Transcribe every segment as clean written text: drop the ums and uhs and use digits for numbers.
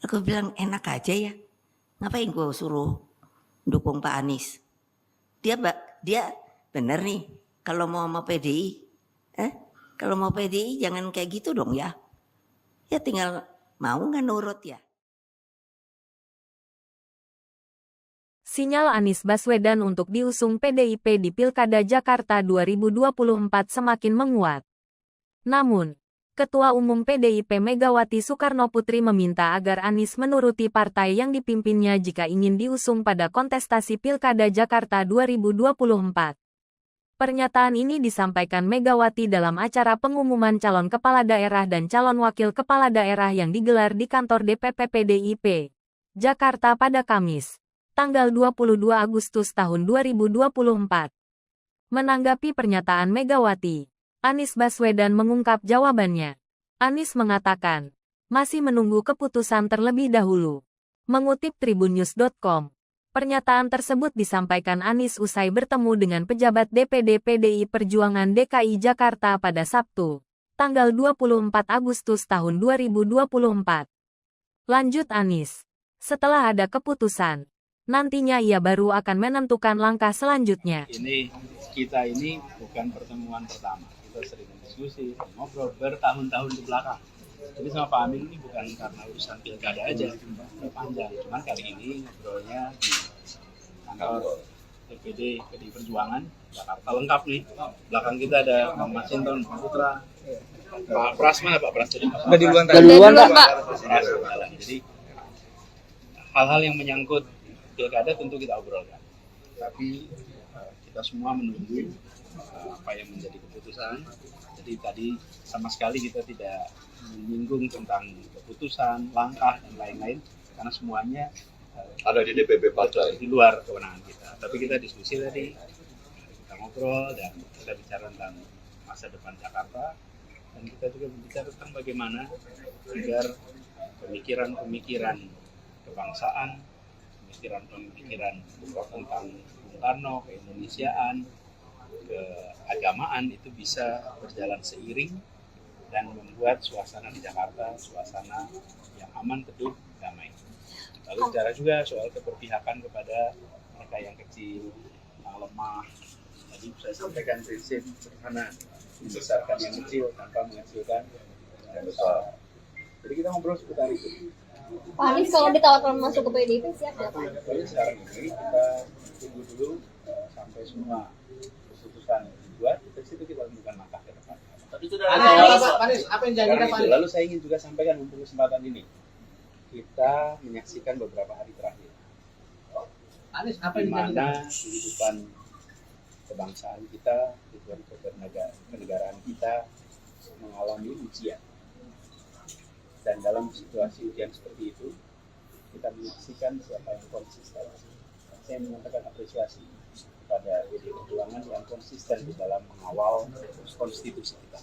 Aku bilang enak aja ya. Ngapain gue suruh dukung Pak Anies? Dia bener nih kalau mau sama PDI. Kalau mau PDI jangan kayak gitu dong ya. Ya tinggal mau nggak nurut ya. Sinyal Anies Baswedan untuk diusung PDIP di Pilkada Jakarta 2024 semakin menguat. Namun, Ketua Umum PDIP Megawati Soekarnoputri meminta agar Anies menuruti partai yang dipimpinnya jika ingin diusung pada kontestasi Pilkada Jakarta 2024. Pernyataan ini disampaikan Megawati dalam acara pengumuman calon kepala daerah dan calon wakil kepala daerah yang digelar di kantor DPP PDIP, Jakarta pada Kamis, tanggal 22 Agustus tahun 2024. Menanggapi pernyataan Megawati, Anies Baswedan mengungkap jawabannya. Anies mengatakan, masih menunggu keputusan terlebih dahulu. Mengutip tribunnews.com, pernyataan tersebut disampaikan Anies usai bertemu dengan pejabat DPD PDI Perjuangan DKI Jakarta pada Sabtu, tanggal 24 Agustus tahun 2024. Lanjut Anies, setelah ada keputusan, nantinya ia baru akan menentukan langkah selanjutnya. Kita ini bukan pertemuan pertama. Kita sering diskusi, ngobrol bertahun-tahun di belakang. Jadi sama Pak Amin ini bukan karena urusan pilkada aja, udah panjang. Cuman kali ini ngobrolnya di kantor DPD PDI Perjuangan Jakarta lengkap nih. Belakang kita ada Pak Masinton, Pak Putra, Pak Pras mana Pak Pras tadi? Udah duluan Pak. Jadi hal-hal yang menyangkut pilkada tentu kita obrolkan. Tapi kita semua menunggu apa yang menjadi keputusan. Jadi tadi sama sekali kita tidak menyinggung tentang keputusan, langkah dan lain-lain karena semuanya ada di DPP partai di luar kewenangan kita. Tapi kita diskusi tadi, kita ngobrol dan kita bicara tentang masa depan Jakarta dan kita juga berbicara tentang bagaimana agar pemikiran-pemikiran kebangsaan, pemikiran-pemikiran tentang Bung Karno, keindonesiaan, keagamaan itu bisa berjalan seiring dan membuat suasana di Jakarta suasana yang aman, teduh, damai. Lalu bicara juga soal keberpihakan kepada mereka yang kecil, yang lemah. Tadi saya sampaikan prinsip sederhana, membesarkan yang kecil tanpa mengecilkan yang besar. Jadi kita ngobrol seputar itu. Pak Anies kalau ditawarkan masuk ke PDIP siap nggak Pak? Jadi sekarang ini kita tunggu dulu sampai semua keputusan dibuat, dari situ kita tentukan langkah ke depan. Tadi sudah ada Pak Anies, apa yang janjikan Pak Anies? Lalu saya ingin juga sampaikan untuk kesempatan ini, kita menyaksikan beberapa hari terakhir Anies, apa di yang mana kehidupan kebangsaan kita, kehidupan kenegaraan kita mengalami ujian. Dan dalam situasi ujian seperti itu, kita menyaksikan siapa yang konsisten. Saya menyatakan apresiasi kepada PDI Perjuangan yang konsisten di dalam mengawal konstitusi kita.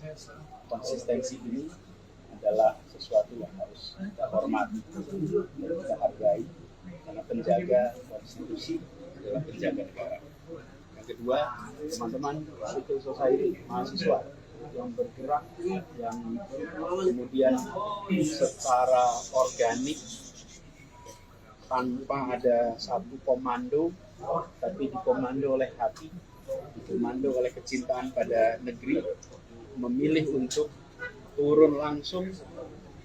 Konsistensi ini adalah sesuatu yang harus kita hormati dan kita hargai, karena penjaga konstitusi adalah penjaga negara. Yang kedua, teman-teman civil society, mahasiswa yang bergerak, yang kemudian secara organik tanpa ada satu komando, tapi dikomando oleh hati, dikomando oleh kecintaan pada negeri, memilih untuk turun langsung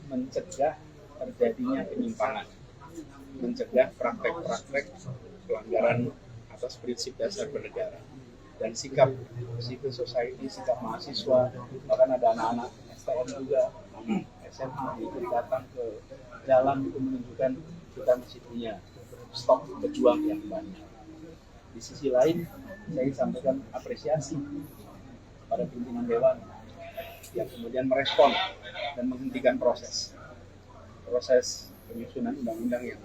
mencegah terjadinya penyimpangan, mencegah praktek-praktek pelanggaran atas prinsip dasar bernegara. Dan sikap civil society, sikap mahasiswa, bahkan ada anak-anak STM juga, SMA itu datang ke jalan itu menunjukkan kita masih punya stok pejuang yang banyak. Di sisi lain, saya ingin sampaikan apresiasi pada pimpinan Dewan yang kemudian merespon dan menghentikan proses penyusunan undang-undang yang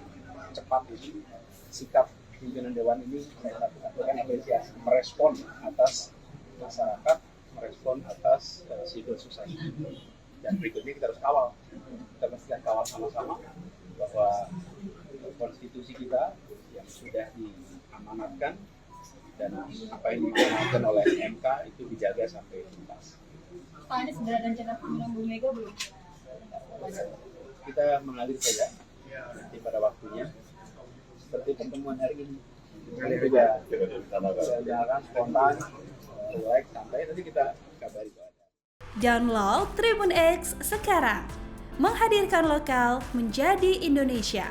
cepat itu. Sikap pimpinan Dewan ini saya lakukan apresiasi, merespon atas masyarakat, merespon atas civil society. Dan berikutnya kita harus kawal, kita pastikan kawal sama-sama bahwa konstitusi kita yang sudah diamanatkan dan apa yang diamanatkan oleh MK itu dijaga sampai tuntas. Pak Anies sudah ada rencana pemilihan Bu Mega belum? Kita mengalir saja nanti pada waktunya. Seperti pertemuan hari ini. Ini juga jalan spontan, relax, santai. Nanti kita kabari kalau ada. Download Tribun X sekarang. Menghadirkan lokal menjadi Indonesia.